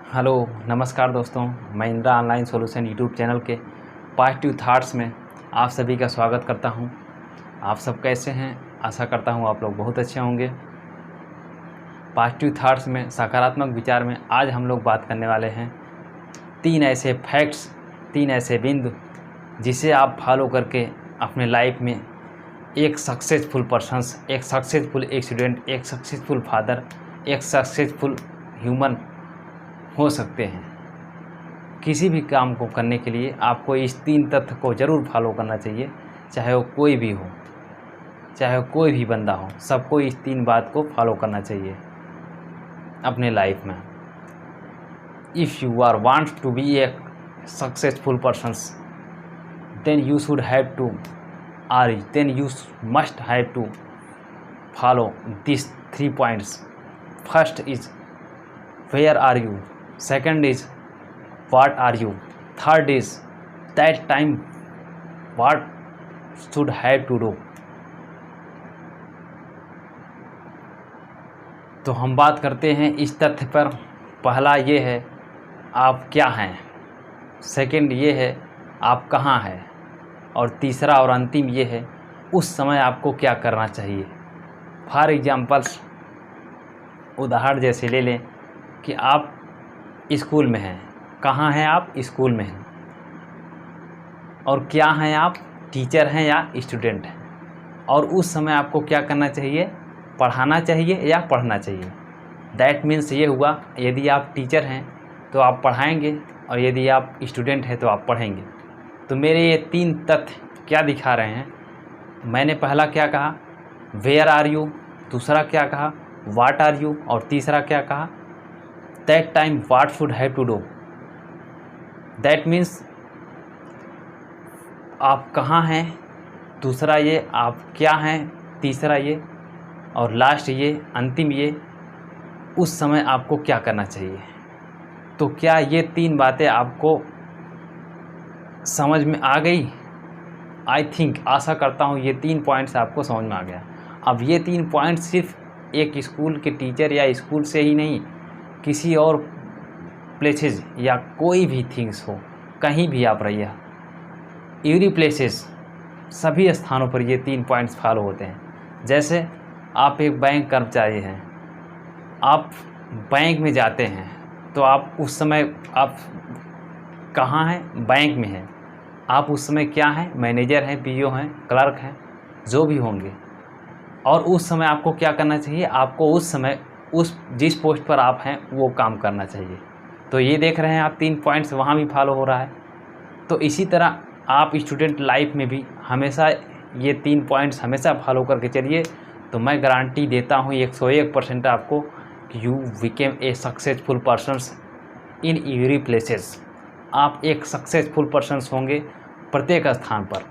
Hello नमस्कार दोस्तों, मैं Indira online solution YouTube channel के पॉजिटिव थाट्स में आप सभी का स्वागत करता हूं। आप सब कैसे हैं? आशा करता हूं आप लोग बहुत अच्छे होंगे। पॉजिटिव थाट्स में, सकारात्मक विचार में आज हम लोग बात करने वाले हैं 3 ऐसे फैक्ट्स, 3 ऐसे बिंदु जिसे आप फॉलो करके अपने लाइफ में एक सक्सेसफुल पर्सन्स, एक सक्सेसफुल स्टूडेंट, एक सक्सेसफुल फादर, एक सक्सेसफुल ह्यूमन हो सकते हैं। किसी भी काम को करने के लिए आपको इस 3 तथ्य को ज़रूर फॉलो करना चाहिए, चाहे वो कोई भी हो, चाहे वो कोई भी बंदा हो, सबको इस 3 बात को फॉलो करना चाहिए अपने लाइफ में। If you are want to be a successful persons, then you should have to then you must have to follow this 3 points. First is where are you, second is what are you, third is that time what should have to do। तो हम बात करते हैं इस तथ्य पर। पहला ये है आप क्या हैं, सेकंड ये है आप कहाँ हैं, और तीसरा और अंतिम ये है उस समय आपको क्या करना चाहिए। फॉर एग्जाम्पल्स, उदाहरण जैसे ले लें कि आप स्कूल में हैं। कहाँ हैं आप? स्कूल में हैं। और क्या हैं आप? टीचर हैं या स्टूडेंट हैं। और उस समय आपको क्या करना चाहिए? पढ़ाना चाहिए या पढ़ना चाहिए। दैट मीन्स ये हुआ, यदि आप टीचर हैं तो आप पढ़ाएंगे, और यदि आप स्टूडेंट हैं तो आप पढ़ेंगे। तो मेरे ये 3 तथ्य क्या दिखा रहे हैं? मैंने पहला क्या कहा? Where are you. दूसरा क्या कहा? What are you. और तीसरा क्या कहा? That time what should have to do. That means आप कहाँ हैं, दूसरा ये आप क्या हैं, तीसरा ये, और लास्ट ये, अंतिम ये, उस समय आपको क्या करना चाहिए। तो क्या ये 3 बातें आपको समझ में आ गई? आई थिंक, आशा करता हूँ ये 3 पॉइंट्स आपको समझ में आ गया। अब ये 3 पॉइंट्स सिर्फ एक स्कूल के टीचर या स्कूल से ही नहीं, किसी और प्लेसेस या कोई भी थिंग्स हो, कहीं भी आप रहिए, एवरी प्लेसेस, सभी स्थानों पर ये 3 पॉइंट्स फॉलो होते हैं। जैसे आप एक बैंक कर्मचारी हैं, आप बैंक में जाते हैं तो आप उस समय आप कहाँ हैं? बैंक में हैं। आप उस समय क्या हैं? मैनेजर हैं, पीओ हैं, क्लर्क हैं, जो भी होंगे। और उस समय आपको क्या करना चाहिए? आपको उस समय जिस पोस्ट पर आप हैं वो काम करना चाहिए। तो ये देख रहे हैं आप 3 पॉइंट्स वहाँ भी फॉलो हो रहा है। तो इसी तरह आप स्टूडेंट लाइफ में भी हमेशा ये 3 पॉइंट्स हमेशा फॉलो करके चलिए, तो मैं गारंटी देता हूँ 101% आपको कि you became a successful persons in every places. आप एक सक्सेसफुल पर्सन्स होंगे प्रत्येक स्थान पर।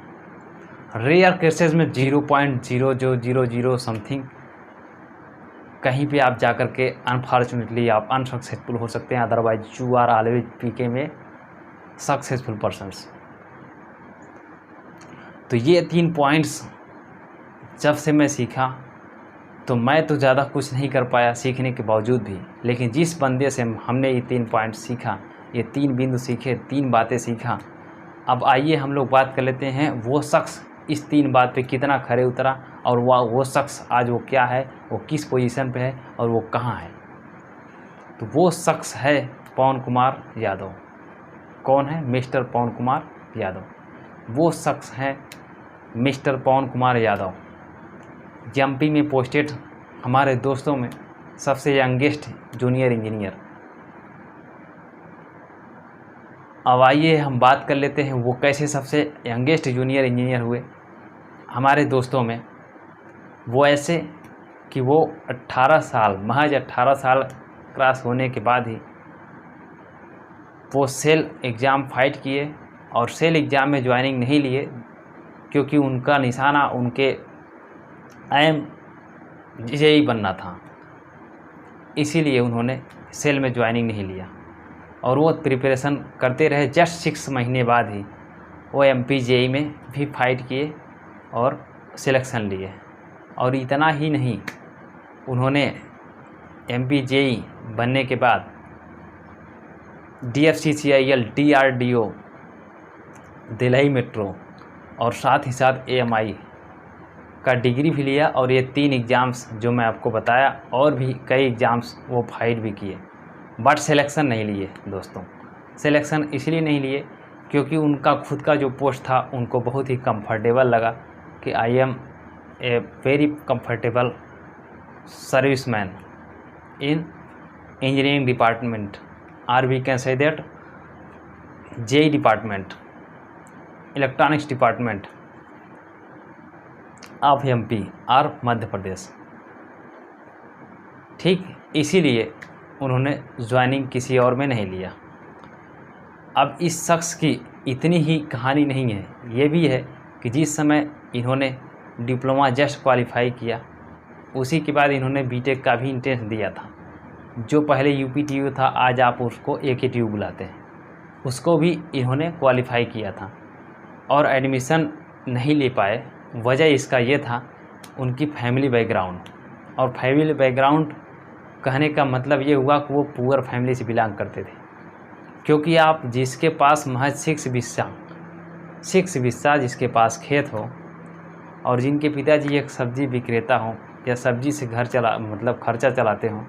रेयर केसेस में 0.0000 समथिंग कहीं पे आप जाकर के अनफॉर्चुनेटली आप अनसक्सेसफुल हो सकते हैं। Otherwise you are always became a successful persons. तो ये 3 पॉइंट्स जब से मैं सीखा, तो मैं तो ज़्यादा कुछ नहीं कर पाया सीखने के बावजूद भी, लेकिन जिस बंदे से हमने ये 3 पॉइंट सीखा, ये 3 बिंदु सीखे, 3 बातें सीखा। अब आइए हम लोग बात कर लेते हैं वो शख्स इस 3 बात पे कितना खरे उतरा, और वो शख्स आज वो क्या है, वो किस पोजीशन पे है, और वो कहाँ है। तो वो शख्स है पवन कुमार यादव। कौन है? मिस्टर पवन कुमार यादव। वो शख्स है मिस्टर पवन कुमार यादव, एमपी में पोस्टेड, हमारे दोस्तों में सबसे यंगेस्ट जूनियर इंजीनियर। अब आइए हम बात कर लेते हैं वो कैसे सबसे यंगेस्ट जूनियर इंजीनियर हुए हमारे दोस्तों में। वो ऐसे कि वो 18 साल, महज 18 साल क्रॉस होने के बाद ही वो सेल एग्ज़ाम फाइट किए, और सेल एग्ज़ाम में ज्वाइनिंग नहीं लिए क्योंकि उनका निशाना उनके एम जेई बनना था, इसीलिए उन्होंने सेल में ज्वाइनिंग नहीं लिया। और वो प्रिपरेशन करते रहे। जस्ट 6 महीने बाद ही वो एमपी जेई में भी फाइट किए और सिलेक्शन लिए। और इतना ही नहीं, उन्होंने एमपी जेई बनने के बाद DFCCIL, DRDO, दिल्ली मेट्रो और साथ ही साथ AMI का डिग्री भी लिया। और ये 3 एग्ज़ाम्स जो मैं आपको बताया, और भी कई एग्ज़ाम्स वो फाइट भी किए, बट सिलेक्शन नहीं लिए दोस्तों। सिलेक्शन इसलिए नहीं लिए क्योंकि उनका खुद का जो पोस्ट था उनको बहुत ही कंफर्टेबल लगा कि I am a very comfortable serviceman in engineering department, or we can say that JEE department, electronics department of MP और मध्य प्रदेश। ठीक, इसीलिए उन्होंने ज्वाइनिंग किसी और में नहीं लिया। अब इस शख्स की इतनी ही कहानी नहीं है, ये भी है कि जिस समय इन्होंने डिप्लोमा जस्ट क्वालिफाई किया, उसी के बाद इन्होंने बीटेक का भी इंट्रेंस दिया था। जो पहले UPTU था, आज आप उसको AKTU बुलाते हैं, उसको भी इन्होंने क्वालिफाई किया था और एडमिशन नहीं ले पाए। वजह इसका ये था उनकी फैमिली बैकग्राउंड, और फैमिली बैकग्राउंड कहने का मतलब ये हुआ कि वो पुअर फैमिली से बिलोंग करते थे। क्योंकि आप जिसके पास महज 6 बिस्सा जिसके पास खेत हो और जिनके पिताजी एक सब्जी विक्रेता हों या सब्जी से घर खर्चा चलाते हों,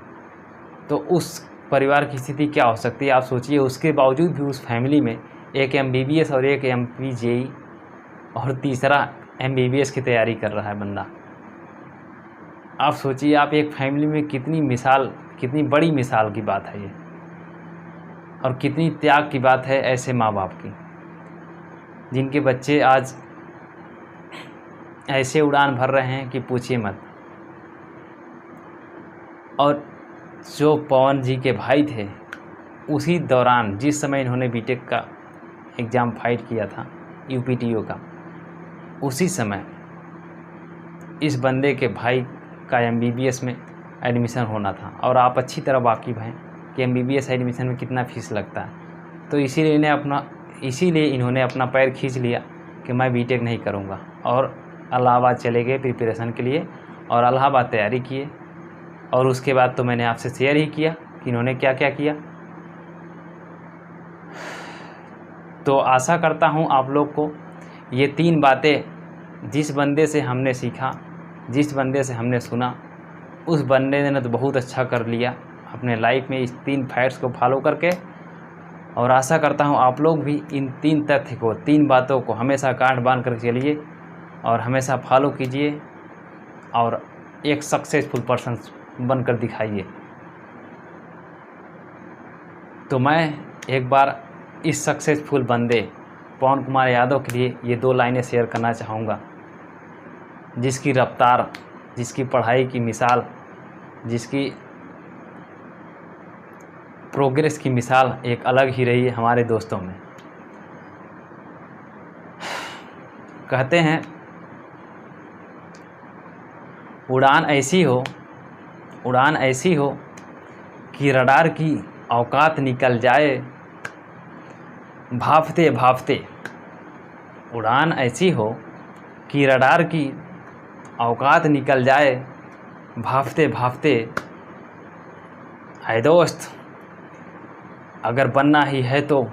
तो उस परिवार की स्थिति क्या हो सकती है आप सोचिए। उसके बावजूद भी उस फैमिली में एक MBBS और एक MP JEE और तीसरा MBBS की तैयारी कर रहा है बंदा। आप सोचिए, आप एक फैमिली में कितनी बड़ी मिसाल की बात है ये, और कितनी त्याग की बात है ऐसे माँ बाप की, जिनके बच्चे आज ऐसे उड़ान भर रहे हैं कि पूछिए मत। और जो पवन जी के भाई थे, उसी दौरान जिस समय इन्होंने बीटेक का एग्ज़ाम फाइट किया था UPTU का, उसी समय इस बंदे के भाई का MBBS में एडमिशन होना था। और आप अच्छी तरह वाकिफ़ हैं कि MBBS एडमिशन में कितना फ़ीस लगता है। तो इसीलिए इन्होंने अपना पैर खींच लिया कि मैं बीटेक नहीं करूँगा, और इलाहाबाद चले गए प्रिपरेशन के लिए, और इलाहाबाद तैयारी किए। और उसके बाद तो मैंने आपसे शेयर ही किया कि इन्होंने क्या क्या किया। तो आशा करता हूँ आप लोग को ये 3 बातें जिस बंदे से हमने सीखा, जिस बंदे से हमने सुना, उस बंदे ने तो बहुत अच्छा कर लिया अपने लाइफ में इस 3 फैक्ट्स को फॉलो करके। और आशा करता हूँ आप लोग भी इन 3 तथ्य को, 3 बातों को हमेशा गांठ बांध कर चलिए और हमेशा फॉलो कीजिए और एक सक्सेसफुल पर्सन बनकर दिखाइए। तो मैं एक बार इस सक्सेसफुल बंदे पवन कुमार यादव के लिए ये 2 लाइनें शेयर करना चाहूँगा, जिसकी रफ्तार, जिसकी पढ़ाई की मिसाल, जिसकी प्रोग्रेस की मिसाल एक अलग ही रही है हमारे दोस्तों में। कहते हैं उड़ान ऐसी हो कि रडार की औकात निकल जाए भाफते भाफते। उड़ान ऐसी हो कि रडार की औकात निकल जाए भाफते भाफते। है दोस्त, अगर बनना ही है तो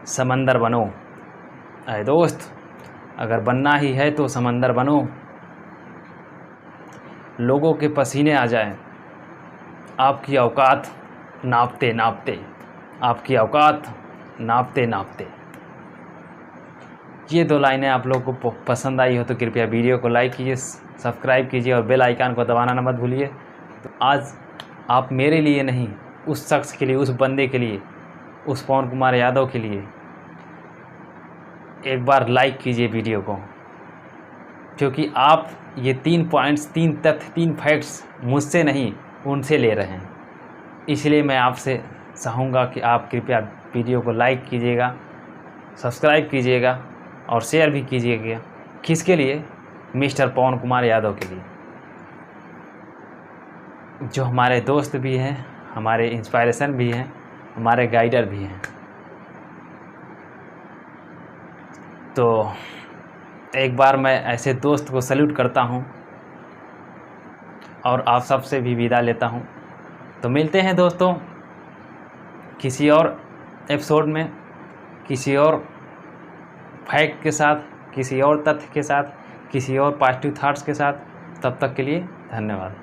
समंदर बनो। है दोस्त, अगर बनना ही है तो समंदर बनो। लोगों के पसीने आ जाएं आपकी औकात नापते नापते, आपकी औकात नापते नापते। ये 2 लाइनें आप लोगों को पसंद आई हो तो कृपया वीडियो को लाइक कीजिए, सब्सक्राइब कीजिए और बेल आइकन को दबाना ना मत भूलिए। तो आज आप मेरे लिए नहीं, उस शख्स के लिए, उस बंदे के लिए, उस पवन कुमार यादव के लिए एक बार लाइक कीजिए वीडियो को, क्योंकि आप ये 3 पॉइंट्स, 3 तथ्य, 3 फैक्ट्स मुझसे नहीं उनसे ले रहे हैं। इसलिए मैं आपसे चाहूँगा कि आप कृपया वीडियो को लाइक कीजिएगा, सब्सक्राइब कीजिएगा और शेयर भी कीजिएगा। किसके लिए? मिस्टर पवन कुमार यादव के लिए, जो हमारे दोस्त भी हैं, हमारे इंस्पायरेशन भी हैं, हमारे गाइडर भी हैं। तो एक बार मैं ऐसे दोस्त को सैल्यूट करता हूं और आप सबसे भी विदा लेता हूं। तो मिलते हैं दोस्तों किसी और एपिसोड में किसी और फैक्ट के साथ, किसी और तथ्य के साथ, किसी और पॉजिटिव थॉट्स के साथ। तब तक के लिए धन्यवाद।